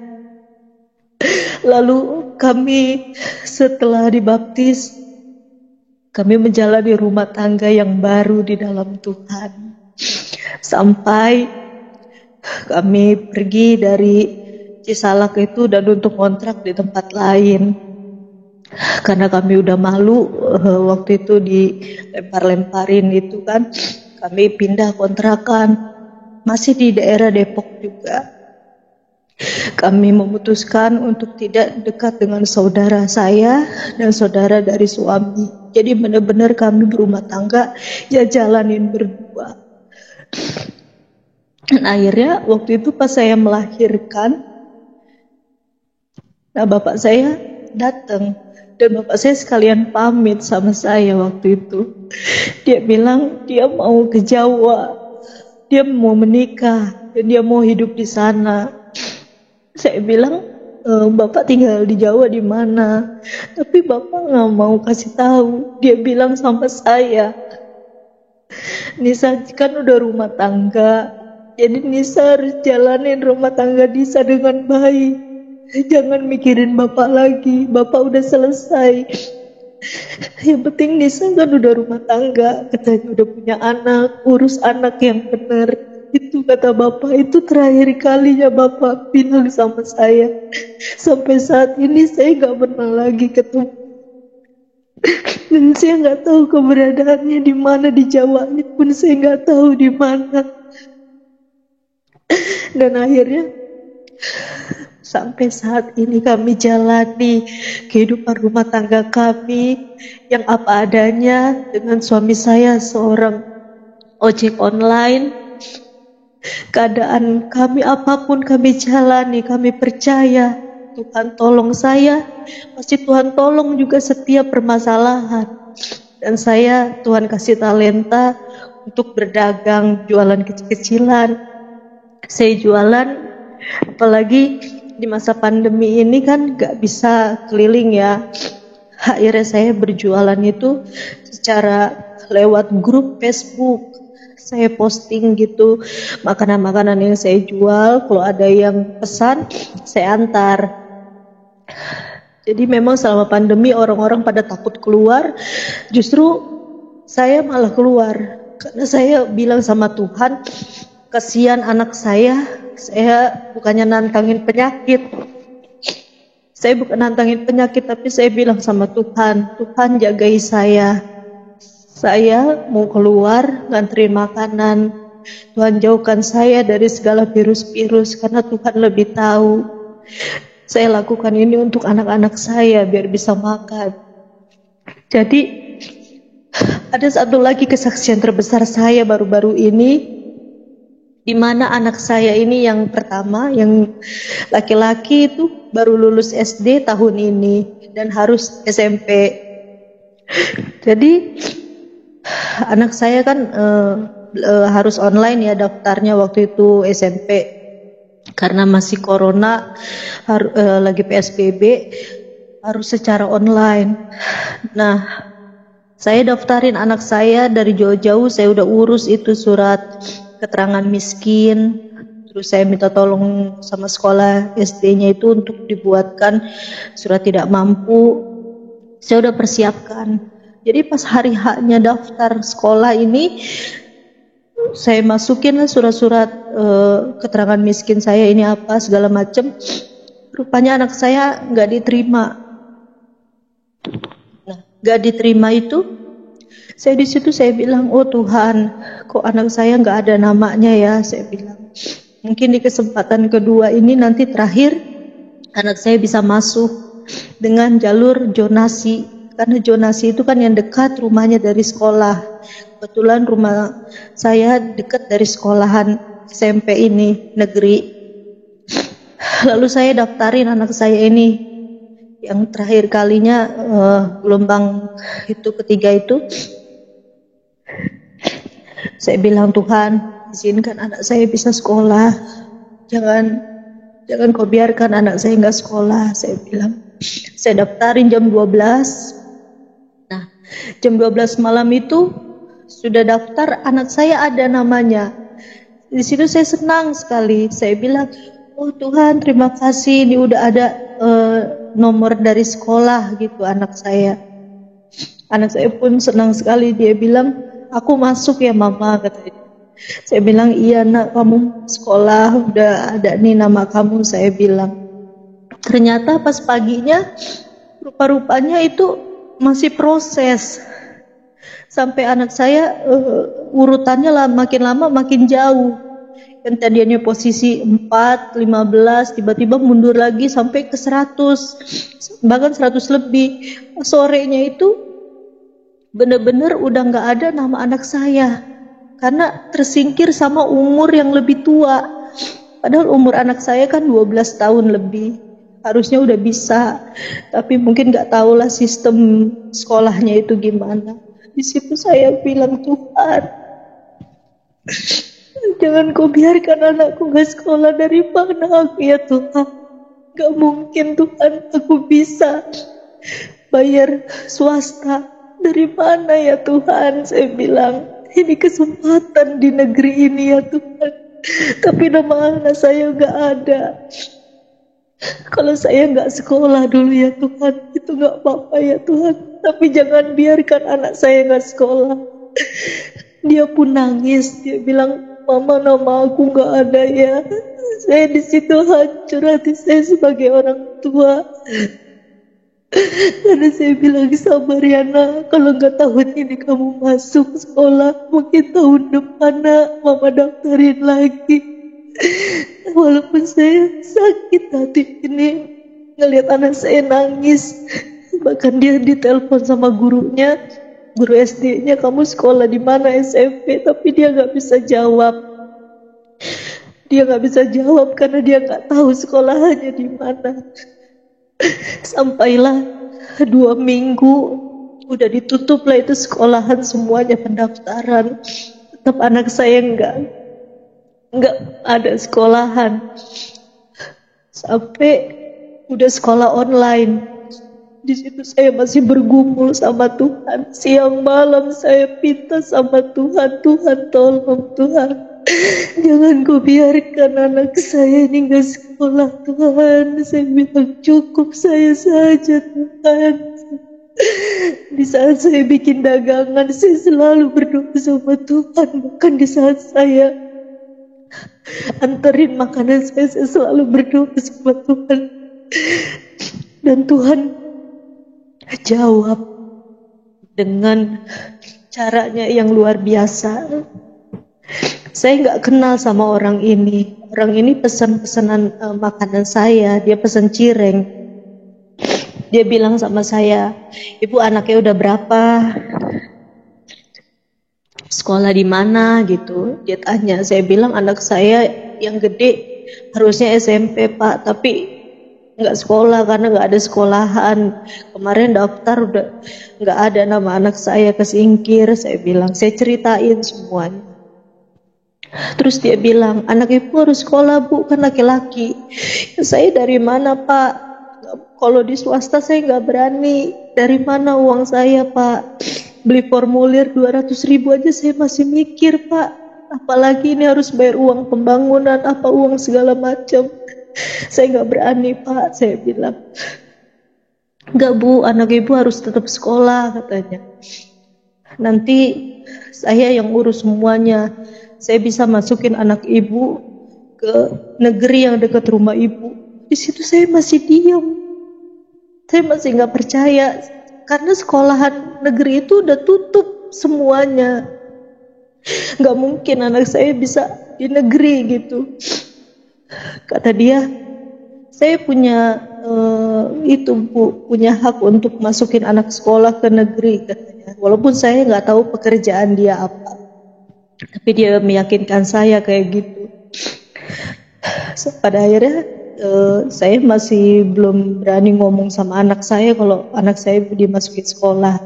Lalu kami setelah dibaptis, kami menjalani rumah tangga yang baru di dalam Tuhan. Sampai kami pergi dari Cisalak itu dan untuk kontrak di tempat lain. Karena kami udah malu waktu itu dilempar-lemparin itu kan. Kami pindah kontrakan. Masih di daerah Depok juga. Kami memutuskan untuk tidak dekat dengan saudara saya dan saudara dari suami. Jadi benar-benar kami berumah tangga ya jalanin berdua. Dan akhirnya waktu itu pas saya melahirkan, nah bapak saya datang dan bapak saya sekalian pamit sama saya waktu itu. Dia bilang dia mau ke Jawa. Dia mau menikah dan dia mau hidup di sana. Saya bilang, Bapak tinggal di Jawa di mana? Tapi Bapak nggak mau kasih tahu. Dia bilang sama saya, Nisa kan udah rumah tangga, jadi Nisa harus jalanin rumah tangga Nisa dengan baik. Jangan mikirin Bapak lagi, Bapak udah selesai. Yang penting Nisa kan udah rumah tangga, katanya udah punya anak, urus anak yang benar. Itu kata Bapak, itu terakhir kalinya Bapak bilang sama saya. Sampai saat ini saya gak pernah lagi ketemu. Dan saya nggak tahu keberadaannya di mana, di Jawanya pun saya nggak tahu di mana. Dan akhirnya sampai saat ini kami jalani kehidupan rumah tangga kami yang apa adanya dengan suami saya seorang ojek online. Keadaan kami apapun kami jalani, kami percaya Tuhan tolong saya, pasti Tuhan tolong juga setiap permasalahan. Dan saya Tuhan kasih talenta untuk berdagang, jualan kecil-kecilan. Saya jualan, apalagi di masa pandemi ini kan gak bisa keliling ya. Akhirnya saya berjualan itu secara lewat grup Facebook. Saya posting gitu makanan-makanan yang saya jual, kalau ada yang pesan saya antar. Jadi memang selama pandemi orang-orang pada takut keluar, justru saya malah keluar. Karena saya bilang sama Tuhan, kasihan anak saya bukannya nantangin penyakit. Saya bukan nantangin penyakit, tapi saya bilang sama Tuhan, Tuhan jagai saya. Saya mau keluar nganterin makanan. Tuhan jauhkan saya dari segala virus-virus karena Tuhan lebih tahu. Saya lakukan ini untuk anak-anak saya biar bisa makan. Jadi ada satu lagi kesaksian terbesar saya baru-baru ini, di mana anak saya ini yang pertama, yang laki-laki itu baru lulus SD tahun ini dan harus SMP. Jadi anak saya kan harus online ya daftarnya waktu itu SMP karena masih corona, lagi PSBB, harus secara online. Nah, saya daftarin anak saya dari jauh-jauh, saya udah urus itu surat keterangan miskin, terus saya minta tolong sama sekolah SD-nya itu untuk dibuatkan surat tidak mampu, saya udah persiapkan. Jadi pas hari haknya daftar sekolah ini, saya masukin lah surat-surat keterangan miskin saya ini apa segala macam. Rupanya anak saya nggak diterima. Nah, nggak diterima itu, saya di situ saya bilang, oh Tuhan, kok anak saya nggak ada namanya ya? Saya bilang, mungkin di kesempatan kedua ini nanti terakhir anak saya bisa masuk dengan jalur zonasi. Karena zonasi itu kan yang dekat rumahnya dari sekolah. Kebetulan rumah saya dekat dari sekolahan SMP ini, negeri. Lalu saya daftarin anak saya ini. Yang terakhir kalinya gelombang itu ketiga itu. Saya bilang, Tuhan, izinkan anak saya bisa sekolah. Jangan kau biarkan anak saya nggak sekolah. Saya bilang. Saya daftarin jam 12. Nah, jam 12 malam itu sudah daftar, anak saya ada namanya. Di situ saya senang sekali. Saya bilang, oh Tuhan, terima kasih, ini udah ada nomor dari sekolah gitu anak saya. Anak saya pun senang sekali, dia bilang, aku masuk ya mama, katanya. Saya bilang, iya nak, kamu sekolah udah ada nih nama kamu, saya bilang. Ternyata pas paginya rupa-rupanya itu masih proses. Sampai anak saya urutannya lah makin lama makin jauh. Yang tadinya posisi 4, 15, tiba-tiba mundur lagi sampai ke 100, bahkan 100 lebih. Sorenya itu benar-benar udah nggak ada nama anak saya karena tersingkir sama umur yang lebih tua. Padahal umur anak saya kan 12 tahun lebih, harusnya udah bisa, tapi mungkin nggak tahu lah sistem sekolahnya itu gimana. Di situ saya bilang, Tuhan, jangan kau biarkan anakku nggak sekolah. Dari mana aku ya Tuhan? Gak mungkin Tuhan aku bisa bayar swasta. Dari mana ya Tuhan? Saya bilang, ini kesempatan di negeri ini ya Tuhan. Tapi nama anak saya nggak ada. Kalau saya nggak sekolah dulu ya Tuhan, itu nggak apa-apa ya Tuhan. Tapi jangan biarkan anak saya nggak sekolah. Dia pun nangis, dia bilang, mama nama aku nggak ada ya. Saya di situ hancur hati saya sebagai orang tua. Karena saya bilang, sabar ya nak, kalau nggak tahun ini kamu masuk sekolah, mungkin tahun depan nak, mama daftarin lagi. Walaupun saya sakit hati ini ngelihat anak saya nangis, bahkan dia ditelepon sama gurunya, guru SD-nya, kamu sekolah di mana SMP, tapi dia nggak bisa jawab. Dia nggak bisa jawab karena dia nggak tahu sekolahannya di mana. Sampailah 2 minggu udah ditutup lah itu sekolahan semuanya pendaftaran, tetap anak saya nggak ada sekolahan. Sampai udah sekolah online, di situ saya masih bergumul sama Tuhan. Siang malam saya minta sama Tuhan, Tuhan tolong Tuhan, jangan kau biarkan anak saya ini nggak sekolah Tuhan. Saya bilang cukup saya saja Tuhan. Di saat saya bikin dagangan, saya selalu berdoa sama Tuhan. Bahkan di saat saya anterin makanan saya selalu berdoa sama Tuhan. Dan Tuhan jawab dengan caranya yang luar biasa. Saya nggak kenal sama orang ini. Orang ini pesan-pesanan makanan saya. Dia pesan cireng. Dia bilang sama saya, ibu anaknya udah berapa? Sekolah di mana gitu? Dia tanya. Saya bilang anak saya yang gede harusnya SMP pak, tapi nggak sekolah karena nggak ada sekolahan. Kemarin daftar udah nggak ada nama anak saya, kesingkir. Saya bilang, saya ceritain semuanya. Terus dia bilang, anak ibu harus sekolah bu, kan laki-laki. Saya dari mana pak? Kalau di swasta saya nggak berani. Dari mana uang saya pak? Beli formulir 200.000 aja saya masih mikir pak. Apalagi ini harus bayar uang pembangunan, apa uang segala macam. Saya nggak berani pak. Saya bilang, nggak bu, anak ibu harus tetap sekolah katanya. Nanti saya yang urus semuanya. Saya bisa masukin anak ibu ke negeri yang dekat rumah ibu. Di situ saya masih diam. Saya masih nggak percaya karena sekolahan negeri itu udah tutup semuanya. Nggak mungkin anak saya bisa di negeri gitu. Kata dia, saya punya itu bu, punya hak untuk masukin anak sekolah ke negeri katanya. Walaupun saya nggak tahu pekerjaan dia apa, tapi dia meyakinkan saya kayak gitu. Pada akhirnya saya masih belum berani ngomong sama anak saya kalau anak saya dimasukin sekolah.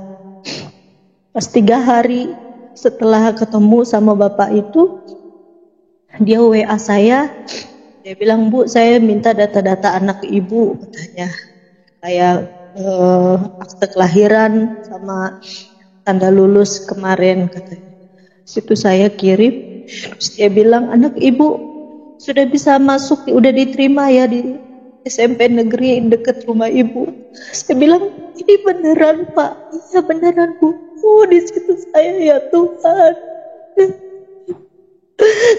Pas 3 hari setelah ketemu sama bapak itu, dia WA saya. Dia bilang, bu, saya minta data-data anak ibu katanya, kayak akte kelahiran sama tanda lulus kemarin katanya. Situ saya kirim. Terus dia bilang, anak ibu sudah bisa masuk, udah diterima ya di SMP negeri dekat rumah ibu. Saya bilang, ini beneran pak? Iya beneran bu. Oh, di situ saya, ya Tuhan,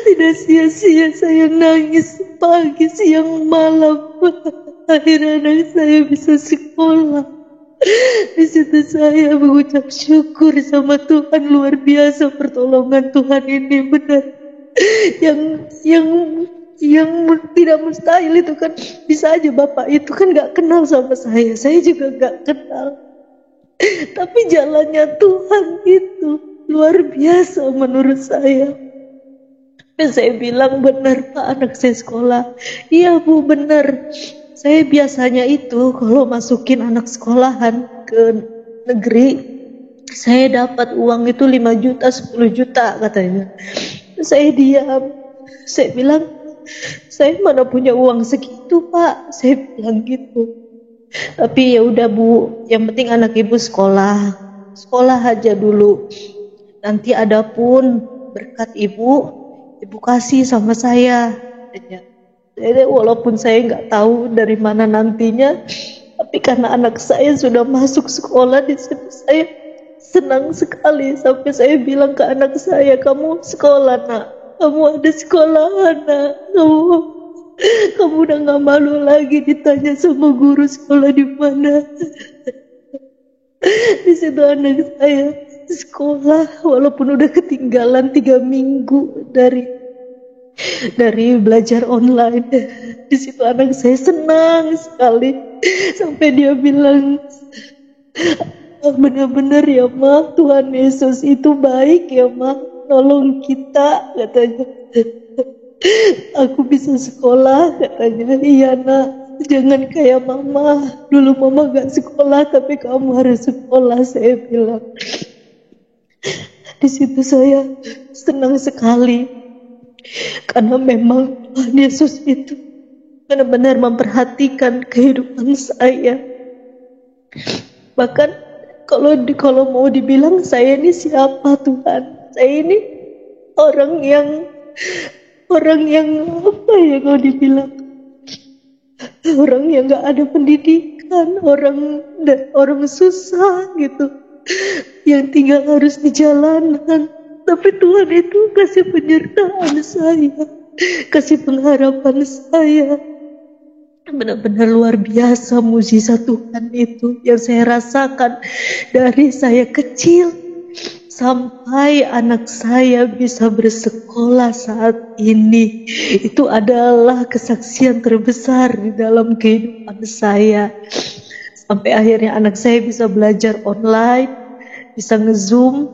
tidak sia-sia saya nangis pagi siang malam. Akhirnya anak saya bisa sekolah. Di situ saya mengucap syukur sama Tuhan, luar biasa pertolongan Tuhan ini benar. Yang tidak mustahil itu kan bisa aja bapak itu kan nggak kenal sama saya juga nggak kenal, tapi jalannya Tuhan itu luar biasa menurut saya. Dan saya bilang, benar pak anak saya sekolah. Iya bu benar. Saya biasanya itu kalau masukin anak sekolahan ke negeri, saya dapat uang itu 5 juta 10 juta katanya. Saya diam. Saya bilang, saya mana punya uang segitu pak. Saya bilang gitu. Tapi ya udah bu, yang penting anak ibu sekolah aja dulu. Nanti ada pun berkat ibu kasih sama saya. Jadi walaupun saya nggak tahu dari mana nantinya, tapi karena anak saya sudah masuk sekolah di situ, saya senang sekali. Sampai saya bilang ke anak saya, kamu sekolah nak, kamu ada sekolah anak, kamu udah gak malu lagi ditanya sama guru sekolah di mana. Di situ anak saya sekolah walaupun udah ketinggalan 3 minggu dari belajar online. Di situ anak saya senang sekali sampai dia bilang, benar-benar ya Ma, Tuhan Yesus itu baik ya Ma, nolong kita, katanya. Aku bisa sekolah, katanya. Iya nak, jangan kayak mama, dulu mama gak sekolah tapi kamu harus sekolah, saya bilang. Di situ saya senang sekali karena memang Tuhan Yesus itu benar-benar memperhatikan kehidupan saya. Bahkan kalau mau dibilang saya ini siapa Tuhan? Saya ini orang yang apa ya kalau dibilang, orang yang gak ada pendidikan, orang susah gitu, yang tinggal harus di jalanan. Tapi Tuhan itu kasih penyertaan saya, kasih pengharapan saya. Benar-benar luar biasa mukjizat Tuhan itu yang saya rasakan dari saya kecil sampai anak saya bisa bersekolah saat ini. Itu adalah kesaksian terbesar di dalam kehidupan saya. Sampai akhirnya anak saya bisa belajar online, bisa nge-zoom,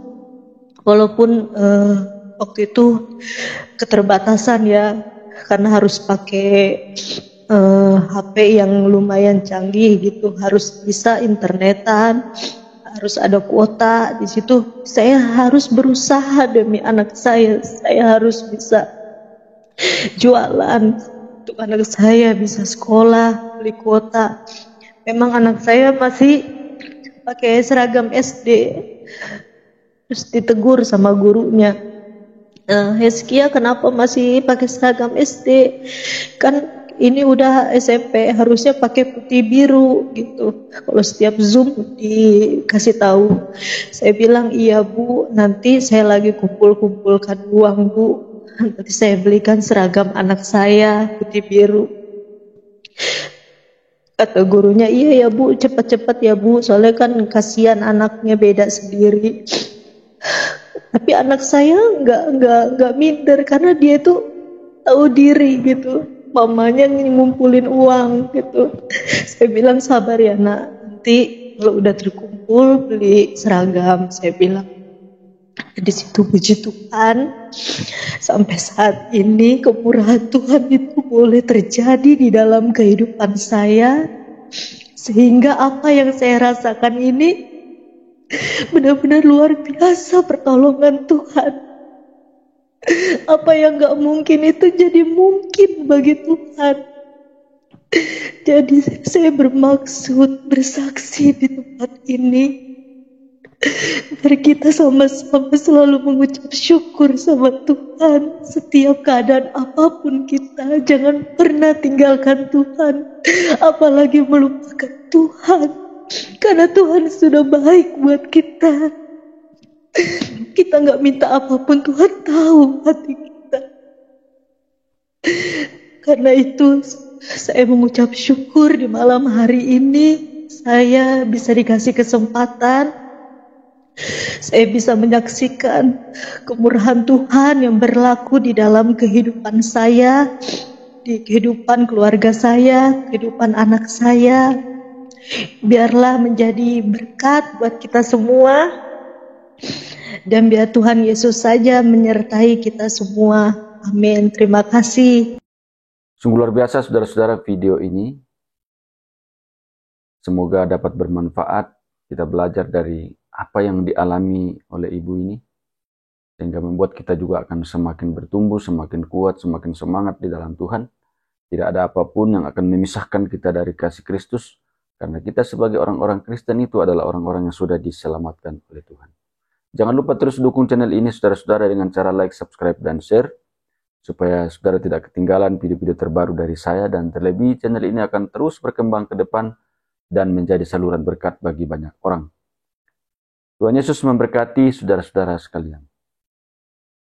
walaupun waktu itu keterbatasan ya, karena harus pakai HP yang lumayan canggih gitu, harus bisa internetan, harus ada kuota. Di situ saya harus berusaha demi anak saya harus bisa jualan untuk anak saya bisa sekolah, beli kuota. Memang anak saya masih pakai seragam SD, terus ditegur sama gurunya, Heskia kenapa masih pakai seragam SD, kan ini udah SMP, harusnya pakai putih biru gitu. Kalau setiap Zoom dikasih tahu. Saya bilang, iya Bu, nanti saya lagi kumpulkan uang Bu, nanti saya belikan seragam anak saya putih biru. Kata gurunya, iya ya Bu, cepat-cepat ya Bu, soalnya kan kasihan anaknya beda sendiri. Tapi anak saya nggak minder karena dia tuh tahu diri gitu. Mamanya ngumpulin uang gitu. Saya bilang sabar ya nak, nanti kalau udah terkumpul beli seragam, saya bilang. Di situ puji Tuhan, sampai saat ini kemurahan Tuhan itu boleh terjadi di dalam kehidupan saya, sehingga apa yang saya rasakan ini benar-benar luar biasa pertolongan Tuhan. Apa yang gak mungkin itu jadi mungkin bagi Tuhan. Jadi saya bermaksud bersaksi di tempat ini, biar kita sama-sama selalu mengucap syukur sama Tuhan. Setiap keadaan apapun kita, jangan pernah tinggalkan Tuhan, apalagi melupakan Tuhan, karena Tuhan sudah baik buat kita. Kita gak minta apapun, Tuhan tahu hati kita. Karena itu saya mengucap syukur di malam hari ini, saya bisa dikasih kesempatan, saya bisa menyaksikan kemurahan Tuhan yang berlaku di dalam kehidupan saya, di kehidupan keluarga saya, kehidupan anak saya. Biarlah menjadi berkat buat kita semua. Dan biar Tuhan Yesus saja menyertai kita semua. Amin. Terima kasih. Sungguh luar biasa saudara-saudara video ini. Semoga dapat bermanfaat. Kita belajar dari apa yang dialami oleh ibu ini. Sehingga membuat kita juga akan semakin bertumbuh, semakin kuat, semakin semangat di dalam Tuhan. Tidak ada apapun yang akan memisahkan kita dari kasih Kristus. Karena kita sebagai orang-orang Kristen itu adalah orang-orang yang sudah diselamatkan oleh Tuhan. Jangan lupa terus dukung channel ini saudara-saudara dengan cara like, subscribe, dan share. Supaya saudara tidak ketinggalan video-video terbaru dari saya. Dan terlebih channel ini akan terus berkembang ke depan dan menjadi saluran berkat bagi banyak orang. Tuhan Yesus memberkati saudara-saudara sekalian.